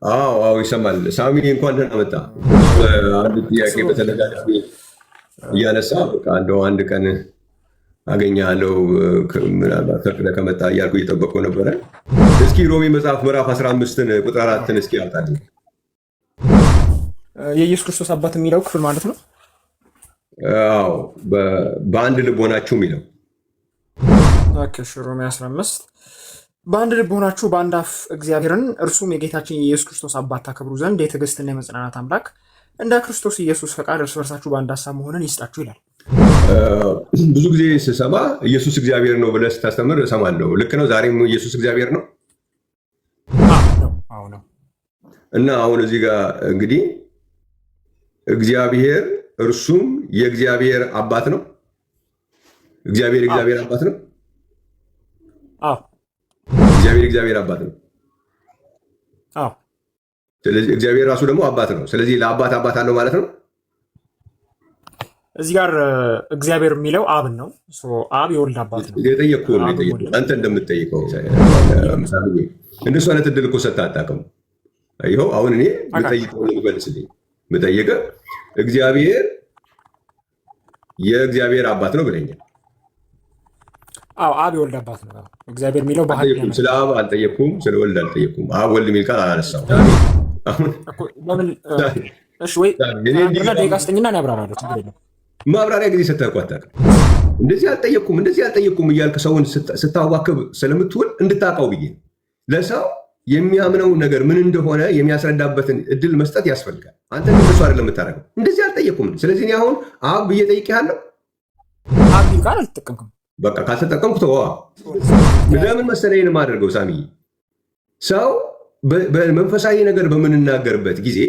አዎ ይሰማል። ሳሚ እንኳን ደህና መጣ። አንድ ጥያቄ በተደጋጋሚ እያነሳ በቃ እንደው አንድ ቀን አገኛለሁ ምናልባት ፈቅደ ከመጣ እያልኩ እየጠበቅኩ ነበረ። እስኪ ሮሜ መጽሐፍ ምዕራፍ 15ን ቁጥር 4ን እስኪ ያውጣልኝ። የኢየሱስ ክርስቶስ አባት የሚለው ክፍል ማለት ነው። አዎ በአንድ ልብ ሆናችሁ የሚለው ሮሜ 15 በአንድ ልብ ሆናችሁ በአንድ አፍ እግዚአብሔርን እርሱም የጌታችን የኢየሱስ ክርስቶስ አባት ታከብሩ ዘንድ የትዕግስትና የመጽናናት አምላክ እንደ ክርስቶስ ኢየሱስ ፈቃድ እርስ በርሳችሁ በአንድ ሀሳብ መሆንን ይስጣችሁ ይላል። ብዙ ጊዜ ስሰማ ኢየሱስ እግዚአብሔር ነው ብለህ ስታስተምር እሰማለሁ። ልክ ነው። ዛሬም ኢየሱስ እግዚአብሔር ነው ነው። እና አሁን እዚህ ጋር እንግዲህ እግዚአብሔር እርሱም የእግዚአብሔር አባት ነው። እግዚአብሔር የእግዚአብሔር አባት ነው። እግዚአብሔር አባት ነው። ስለዚህ እግዚአብሔር ራሱ ደግሞ አባት ነው። ስለዚህ ለአባት አባት አለው ማለት ነው። እዚህ ጋር እግዚአብሔር የሚለው አብ ነው። አብ የወልድ አባት ነው። የጠየቅኩህ አንተ እንደምትጠይቀው እንደሱ አይነት እድል እኮ ሰጥተህ አታውቅም። ይኸው አሁን እኔ የምጠይቀው ልመልስልኝ። የምጠይቀህ እግዚአብሔር የእግዚአብሔር አባት ነው ብለኛል። አብ የወልድ አባት ነው። እግዚአብሔር የሚለው ስለ አብ አልጠየቅኩም፣ ስለ ወልድ አልጠየቅኩም። አብ ወልድ የሚል ቃል አላነሳሁም። ደቂቃ ስጠኝና ያብራራለሁ። ችግር የለም። ማብራሪያ ጊዜ ሰጥተህ እኮ አታውቅም። እንደዚህ አልጠየቅኩም እያልክ ሰውን ስታዋክብ ስለምትውል እንድታውቀው ብዬ ነው። ለሰው የሚያምነው ነገር ምን እንደሆነ የሚያስረዳበትን እድል መስጠት ያስፈልጋል። አንተ እንደሱ አይደለም የምታደርገው። እንደዚህ አልጠየቅኩም። ስለዚህ እኔ አሁን አብ ብዬ ጠይቄሃለሁ። አብ ቃል አልተጠቀምኩም። በቃ ካልተጠቀምኩ ተዋ። ለምን መሰለኝ የማደርገው ሳሚ፣ ሰው በመንፈሳዊ ነገር በምንናገርበት ጊዜ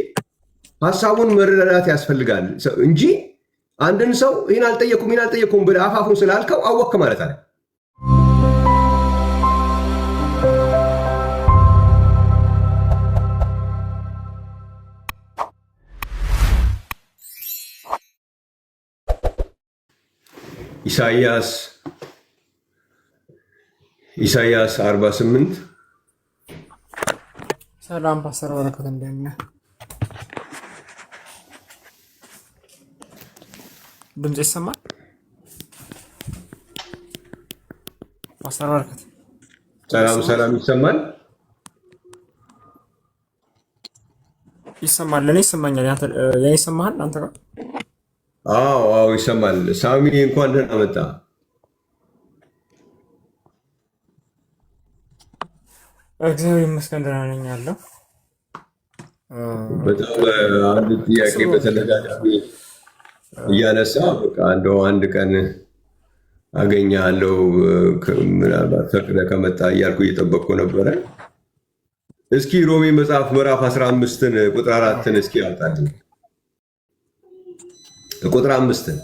ሀሳቡን መረዳት ያስፈልጋል እንጂ አንድን ሰው ይህን አልጠየኩም ብለህ አፋፉን ስላልከው አወክ ማለት አለ። ኢሳይያስ 48 ሰላም ፓስተር በረከት እንደኛ ድምጽ ይሰማል? ፓስተር በረከት ሰላም ይሰማል? ይሰማል። ለኔ ይሰማኛል። ያንተ ይሰማሃል? አንተ ጋር? አዎ ይሰማል። ሳሚ እንኳን ደህና መጣ። እግዚአብሔር ይመስገን ደህና ነኝ ያለው። በጣም አንድ ጥያቄ በተደጋጋሚ እያነሳ በቃ እንደው አንድ ቀን አገኛለሁ ምናልባት ፈቅደ ከመጣ እያልኩ እየጠበቅኩ ነበረ። እስኪ ሮሜ መጽሐፍ ምዕራፍ 15ን ቁጥር 4ን እስኪ ያውጣልኝ። ቁጥር 5ን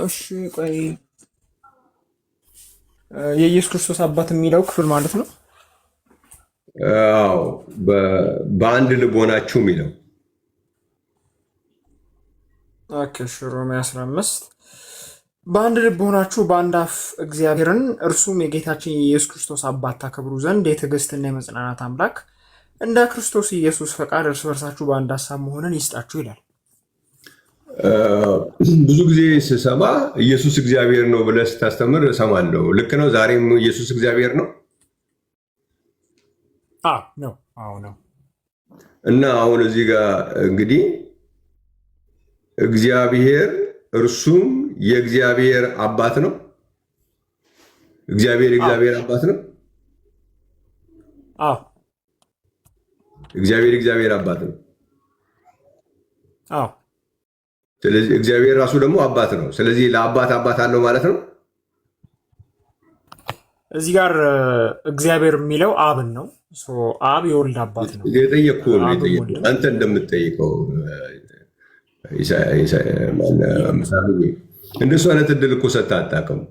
እሺ ቆይ የኢየሱስ ክርስቶስ አባት የሚለው ክፍል ማለት ነው። አዎ በአንድ ልብ ሆናችሁ የሚለው ሮሜ 15 በአንድ ልብ ሆናችሁ በአንድ አፍ እግዚአብሔርን እርሱም የጌታችን የኢየሱስ ክርስቶስ አባት ታከብሩ ዘንድ የትዕግስትና የመጽናናት አምላክ እንደ ክርስቶስ ኢየሱስ ፈቃድ እርስ በርሳችሁ በአንድ ሀሳብ መሆንን ይስጣችሁ ይላል። ብዙ ጊዜ ስሰማ ኢየሱስ እግዚአብሔር ነው ብለህ ስታስተምር እሰማለሁ። ልክ ነው። ዛሬም ኢየሱስ እግዚአብሔር ነው ነው። እና አሁን እዚህ ጋር እንግዲህ እግዚአብሔር እርሱም የእግዚአብሔር አባት ነው። እግዚአብሔር የእግዚአብሔር አባት ነው። እግዚአብሔር የእግዚአብሔር አባት ነው። ስለዚህ እግዚአብሔር ራሱ ደግሞ አባት ነው። ስለዚህ ለአባት አባት አለው ማለት ነው። እዚህ ጋር እግዚአብሔር የሚለው አብን ነው። አብ የወልድ አባት ነው። የጠየቅኩህ አንተ እንደምትጠይቀው እንደሱ አይነት እድል እኮ ሰጥተህ አታውቅም።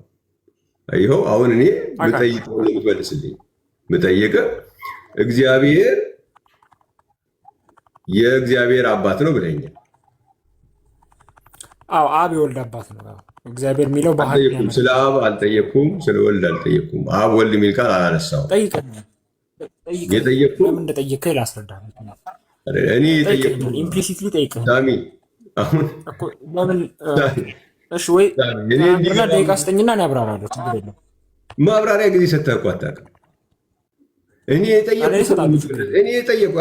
ይኸው አሁን እኔ የምጠይቀው ልትመልስልኝ የምጠይቅህ እግዚአብሔር የእግዚአብሔር አባት ነው ብለኛል። አብ የወልድ አባት ነው። እግዚአብሔር የሚለው ስለ አብ አልጠየቅኩም፣ ስለ ወልድ አልጠየቅኩም። አብ ወልድ የሚል ቃል አላነሳሁም። የጠየቅኩ ለምን እንደጠየቅከኝ ላስረዳህ። እኔ የጠየቅኩ ኢምፕሊሲትሊ ጠይቀህ ሳሚ አሁን እኮ ለምን? እሺ ወይ እና ደቂቃ ስጠኝና እኔ አብራራለሁ። ችግር የለም። ማብራሪያ ጊዜ ሰጥተህ እኮ አታውቅም። እኔ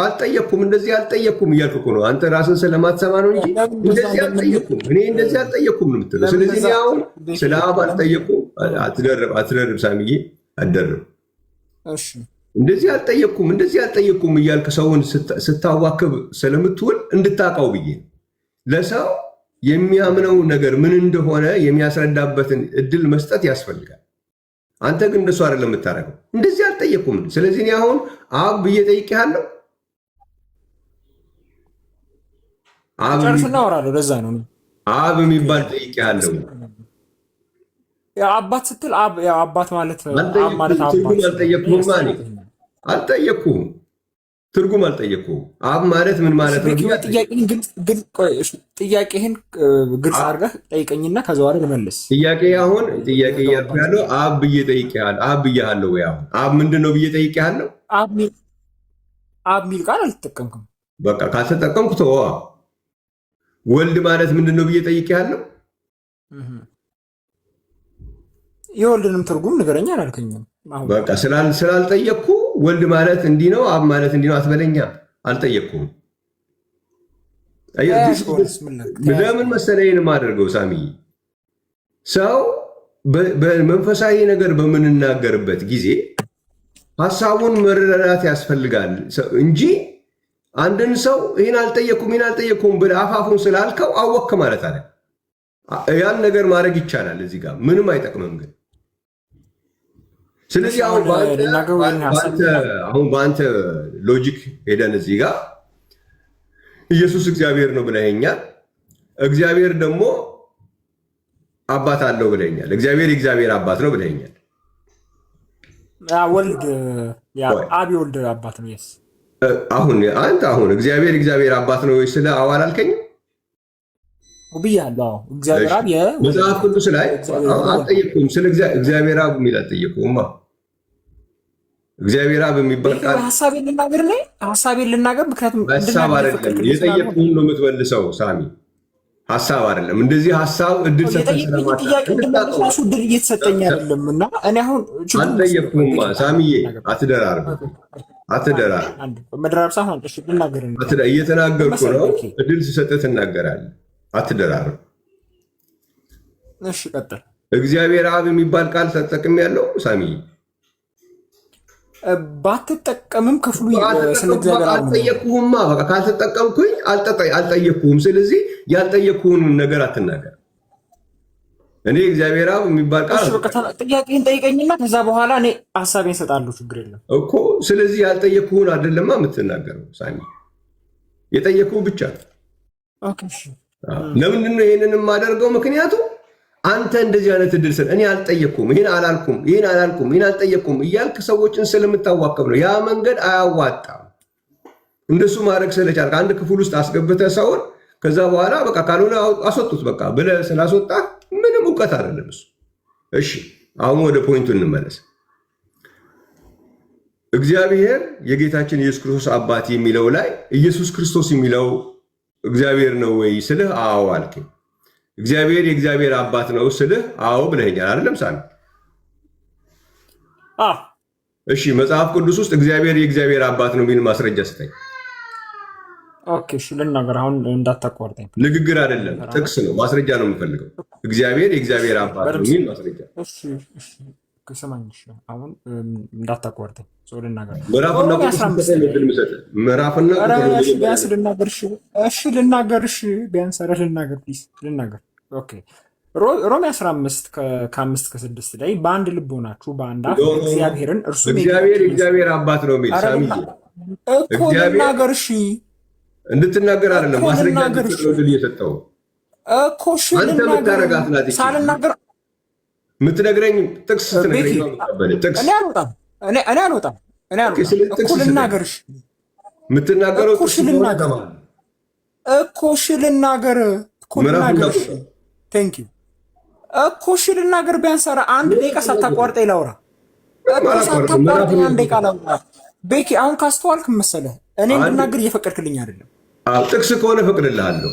አልጠየቅኩም፣ እንደዚህ አልጠየቅኩም እያልኩ እኮ ነው። አንተ ራስን ስለማትሰማ ነው እንጂ እንደዚህ አልጠየቅኩም፣ እኔ እንደዚህ አልጠየቅኩም ነው የምትለው። ስለዚህ እኔ አሁን ስለ አብ አልጠየቅኩም። አትደርብ ሳሚዬ፣ አትደርብ። እንደዚህ አልጠየቅኩም እያልክ ሰውን ስታዋክብ ስለምትውል እንድታውቀው ብዬ ነው። ለሰው የሚያምነው ነገር ምን እንደሆነ የሚያስረዳበትን እድል መስጠት ያስፈልጋል። አንተ ግን እንደሱ አይደለም የምታደርገው። እንደዚህ አልጠየቅኩም። ስለዚህ እኔ አሁን አብ ብዬ ጠይቄሃለሁ። ጨርስና አወራለሁ። ለዛ ነው አብ የሚባል ጠይቄሃለሁ። አባት ስትል አባት ማለት አልጠየቅኩም። ትርጉም አልጠየቅኩም። አብ ማለት ምን ማለት ነው? ጥያቄህን ግልጽ አድርገህ ጠይቀኝና ከዛ በኋላ ልመልስ። ጥያቄ እያልኩ ያለው አብ ብዬ ጠይቄሃለሁ። አብ ብዬሃለሁ ወይ? አሁን አብ ምንድን ነው ብዬ ጠይቄሃለሁ። አብ ሚል ቃል አልተጠቀምክም። በቃ ካልተጠቀምኩ ተወዋ። ወልድ ማለት ምንድን ነው ብዬ ጠይቄሃለሁ። የወልድንም ትርጉም ንገረኛ አላልከኝም። በቃ ስላልጠየቅኩ ወልድ ማለት እንዲህ ነው፣ አብ ማለት እንዲህ ነው አትበለኛ። አልጠየቅኩም። ለምን መሰለህ ይህን የማደርገው ሳሚዬ፣ ሰው በመንፈሳዊ ነገር በምንናገርበት ጊዜ ሀሳቡን መረዳት ያስፈልጋል እንጂ አንድን ሰው ይህን አልጠየቅኩም ብለህ አፋፉን ስላልከው አወክ ማለት አለ። ያን ነገር ማድረግ ይቻላል። እዚህ ጋር ምንም አይጠቅምም ግን ስለዚህ አሁን በአንተ ሎጂክ ሄደን እዚህ ጋር ኢየሱስ እግዚአብሔር ነው ብለኸኛል። እግዚአብሔር ደግሞ አባት አለው ብለኸኛል። እግዚአብሔር የእግዚአብሔር አባት ነው ብለኸኛል። ወልድ አብ የወልድ አባት ነው። አሁን እግዚአብሔር የእግዚአብሔር አባት ነው ስለ አዋል አልከኝም ብያለሁ። እግዚአብሔር አብ መጽሐፍ ቅዱስ ላይ አልጠየቅኩም። ስለ እግዚአብሔር አብ የሚል አልጠየቅኩም። እግዚአብሔር አብ የሚባል ቃል ሀሳቤን ልናገር። ምክንያቱም ሀሳብ አይደለም የጠየቅኩህን ነው የምትመልሰው ሳሚ። ሀሳብ አይደለም እንደዚህ ሀሳብ እድል ሰጥተህ እድል እየተሰጠኝ አይደለም። እና እኔ አሁን አልጠየቅኩህም ሳሚዬ። አትደራርብ። መደራረብ ሳይሆን ልናገር እየተናገርኩ ነው። እድል ስሰጥህ ትናገራለህ። አትደራርብ። እሺ ቀጥል። እግዚአብሔር አብ የሚባል ቃል ተጠቅሜያለሁ ሳሚዬ። ባትጠቀምም ክፍሉ አልጠየቅኩህማ። በቃ ካልተጠቀምኩኝ አልጠየቅኩህም። ስለዚህ ያልጠየቅኩህን ነገር አትናገር። እኔ እግዚአብሔር አብ የሚባል ቃል ጥያቄን ጠይቀኝና ከዛ በኋላ እኔ ሀሳቤን እሰጣለሁ። ችግር የለም እኮ። ስለዚህ ያልጠየቅኩህን አይደለማ የምትናገረው ሳሚ። የጠየቅኩህ ብቻ ነው። ለምንድን ነው ይህንን የማደርገው? ምክንያቱም አንተ እንደዚህ አይነት እድል እኔ አልጠየቅኩም፣ ይህን አልጠየቅኩም እያልክ ሰዎችን ስለምታዋከብ ነው። ያ መንገድ አያዋጣም። እንደሱ ማድረግ ስለቻልክ አንድ ክፍል ውስጥ አስገብተህ ሰውን ከዛ በኋላ በቃ ካልሆነ አስወጡት በቃ ብለህ ስላስወጣ ምንም እውቀት አይደለም እሱ። እሺ አሁን ወደ ፖይንቱ እንመለስ። እግዚአብሔር የጌታችን ኢየሱስ ክርስቶስ አባት የሚለው ላይ ኢየሱስ ክርስቶስ የሚለው እግዚአብሔር ነው ወይ ስልህ አዎ አልከኝ። እግዚአብሔር የእግዚአብሔር አባት ነው ስልህ አዎ ብለኸኛል አይደለም ሳሚ? እሺ መጽሐፍ ቅዱስ ውስጥ እግዚአብሔር የእግዚአብሔር አባት ነው የሚል ማስረጃ ስጠኝ። ኦኬ እሺ ልናገር። አሁን እንዳታቋርጠኝ። ንግግር አይደለም ጥቅስ ነው፣ ማስረጃ ነው የምፈልገው። እግዚአብሔር የእግዚአብሔር አባት ነው የሚል ማስረጃ። እሺ ከሰማኝ አሁን እንዳታቋርጠኝ። ልናገር ምዕራፍና ቢያንስ ልናገር። እሺ ልናገር። እሺ ቢያንስ ልናገር ፕሊዝ ልናገር። ኦኬ ሮሜ 15 ከ5 ከ6 ላይ በአንድ ልብ ሆናችሁ በአንድ አፍ እግዚአብሔርን እርሱ እግዚአብሔር የእግዚአብሔር አባት ነው የሚል ሳሚ እኮ ልናገር። እሺ እንድትናገር አይደለም ማስረጃ እንድትል እየሰጠው እኮ እሺ ልናገር። ሳልናገር የምትነግረኝ ጥቅስ ስትነግረኝ ጥቅስ እኔ አልወጣም እኮ ልናገር። እሺ የምትናገረው እኮ እሺ ልናገር እኮ ልናገር። ቴንክ ዩ እኮ እሺ ልናገር። ቢያንስ አንድ ደቂቃ ሳታቋርጠኝ ላውራ እኮ ሳታቋርጠኝ አንድ ደቂቃ ላውራ ቤኪ አሁን ካስተዋልክ መሰለህ እኔ እንድናገር እየፈቀድክልኝ አይደለም። ጥቅስ ከሆነ ፈቅድልሃለሁ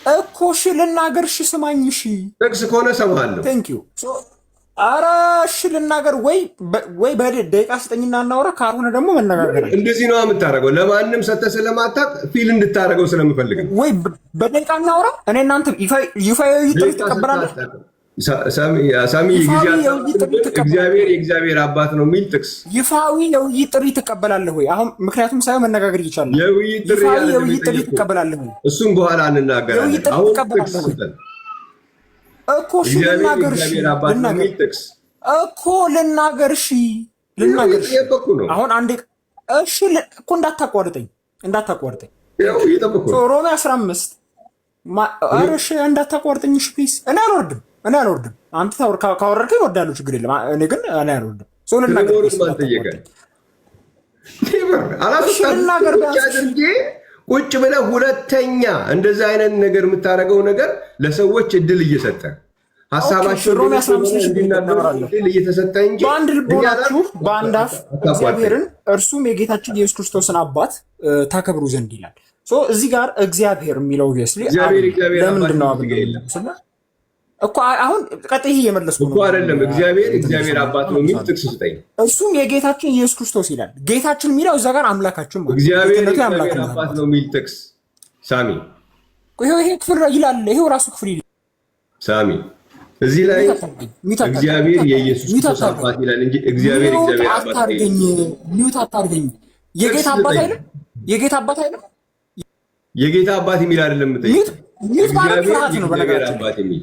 እኮ። እሺ ልናገር፣ እሺ ስማኝ፣ እሺ ጥቅስ ከሆነ እሰማሃለሁ። ቴንክ ዩ። ኧረ እሺ ልናገር፣ ወይ በደቂቃ ስጠኝና እናውራ፣ ካልሆነ ደግሞ መነጋገር። እንደዚህ ነው የምታደርገው። ለማንም ሰተህ ስለማታውቅ ፊል እንድታደርገው ስለምፈልግ ወይ በደቂቃ እናውራ። እኔ እናንተ ይፋዊ ጥሪ ትቀበላለህ? ሳሚ እግዚአብሔር የእግዚአብሔር አባት ነው የሚል ጥቅስ ይፋዊ የውይይት ጥሪ ትቀበላለህ ወይ? አሁን ምክንያቱም ሳይሆን መነጋገር ይቻላል። የውይይት ጥሪ ትቀበላለህ ወይ? እሱም በኋላ እንናገራለን። አሁን ጥቅስ እኮ እሺ ልናገር፣ እሺ ልናገር እኮ ልናገር፣ እሺ ልናገር። አሁን አንዴ እሺ እኮ እንዳታቋርጠኝ ሮሜ 15 ኧረ እሺ እንዳታቋርጠኝ እሺ ፕሊዝ። እኔ አልወርድም አንተ ካወረድከኝ እወርዳለሁ፣ ችግር የለም። እኔ ግን እኔ አልወርድም። ሰው ልናገር ቁጭ ብለህ ሁለተኛ እንደዚህ አይነት ነገር የምታደርገው ነገር ለሰዎች እድል እየሰጠ ሀሳባቸውን እድል እየተሰጠ እንጂ በአንድ ልቦናችሁ በአንድ አፍ እግዚአብሔርን እርሱም የጌታችን የኢየሱስ ክርስቶስን አባት ታከብሩ ዘንድ ይላል። እዚህ ጋር እግዚአብሔር የሚለው ለምንድን ነው እኮ አሁን ቀጥይ እየመለስኩ ነው አይደለም። እግዚአብሔር አባት ነው የሚል ጥቅስ ስጠኝ። እሱም የጌታችን ኢየሱስ ክርስቶስ ይላል። ጌታችን የሚለው እዛ ጋር አምላካችን ማለት እግዚአብሔር አባት ነው የሚል ጥቅስ ሳሚ፣ ይሄ ክፍል ይላል። ይሄው ራሱ ክፍል ይላል ሳሚ። እዚህ ላይ እግዚአብሔር የኢየሱስ ክርስቶስ አባት ይላል እንጂ እግዚአብሔር አባት አታርገኝ፣ ሚውት አታርገኝ። የጌታ አባት አይደለም፣ የጌታ አባት የሚል አይደለም። ሚውት ማለት ፍርሃት ነው በነገራችን አባት የሚል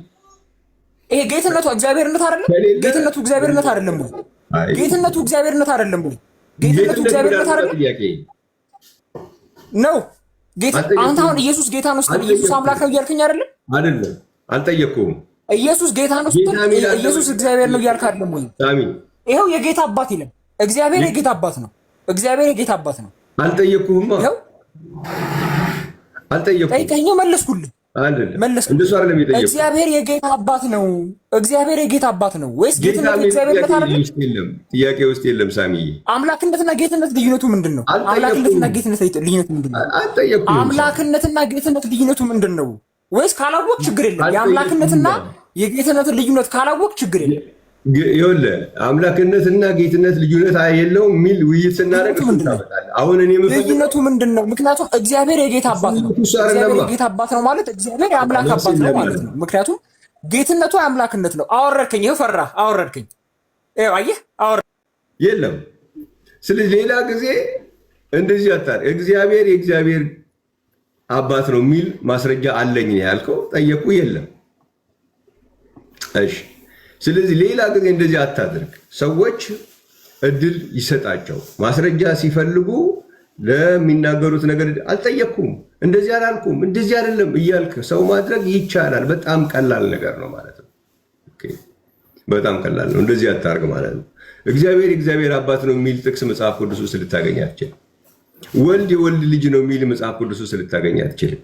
ይሄ ጌትነቱ እግዚአብሔርነት አይደለም። ጌትነቱ እግዚአብሔርነት አይደለም ብሎ ጌትነቱ እግዚአብሔርነት አይደለም ብሎ ጌትነቱ እግዚአብሔርነት አይደለም ነው። አንተ አሁን ኢየሱስ ጌታ ነው ስትል ኢየሱስ አምላክ ነው እያልከኝ አይደለም? አይደለም፣ አልጠየቅኩም። ኢየሱስ ጌታ ነው ስትል ኢየሱስ እግዚአብሔር ነው እያልክ አይደለም ወይ? ይኸው የጌታ አባት ይለም። እግዚአብሔር የጌታ አባት ነው። እግዚአብሔር የጌታ አባት ነው። አልጠየቅኩም። ይኸው አልጠየቅኩም። ጠይቀኝ፣ መለስኩልህ። እግዚአብሔር የጌታ አባት ነው። እግዚአብሔር የጌታ አባት ነው ወይስ ጌትነት እግዚአብሔርነት አይደለም? ጥያቄ ውስጥ የለም ሳሚ። አምላክነትና ጌትነት ልዩነቱ ምንድን ነው? አምላክነትና ጌትነት ልዩነቱ ምንድን ነው? አምላክነትና ጌትነት ልዩነቱ ምንድን ነው? ወይስ ካላወቅ ችግር የለም። የአምላክነትና የጌትነትን ልዩነት ካላወቅ ችግር የለም። ይኸውልህ አምላክነትና ጌትነት ልዩነት የለውም የሚል ውይይት ስናደርግ አሁን እኔ ልዩነቱ ምንድን ነው? ምክንያቱም እግዚአብሔር የጌታ አባት ነው። እግዚአብሔር የጌታ አባት ነው ማለት እግዚአብሔር የአምላክ አባት ነው ማለት ነው። ምክንያቱም ጌትነቱ የአምላክነት ነው። አወረድከኝ፣ ይኸው ፈራህ፣ አወረድከኝ። አየህ፣ የለም። ስለዚህ ሌላ ጊዜ እንደዚህ አታድርግ። እግዚአብሔር የእግዚአብሔር አባት ነው የሚል ማስረጃ አለኝ ያልከው ጠየቁ፣ የለም። እሺ፣ ስለዚህ ሌላ ጊዜ እንደዚህ አታድርግ። ሰዎች እድል ይሰጣቸው። ማስረጃ ሲፈልጉ ለሚናገሩት ነገር አልጠየቅኩም፣ እንደዚህ አላልኩም፣ እንደዚህ አይደለም እያልክ ሰው ማድረግ ይቻላል። በጣም ቀላል ነገር ነው ማለት ነው። በጣም ቀላል ነው። እንደዚህ አታርግ ማለት ነው። እግዚአብሔር የእግዚአብሔር አባት ነው የሚል ጥቅስ መጽሐፍ ቅዱስ ውስጥ ልታገኝ አትችልም። ወልድ የወልድ ልጅ ነው የሚል መጽሐፍ ቅዱስ ውስጥ ልታገኝ አትችልም።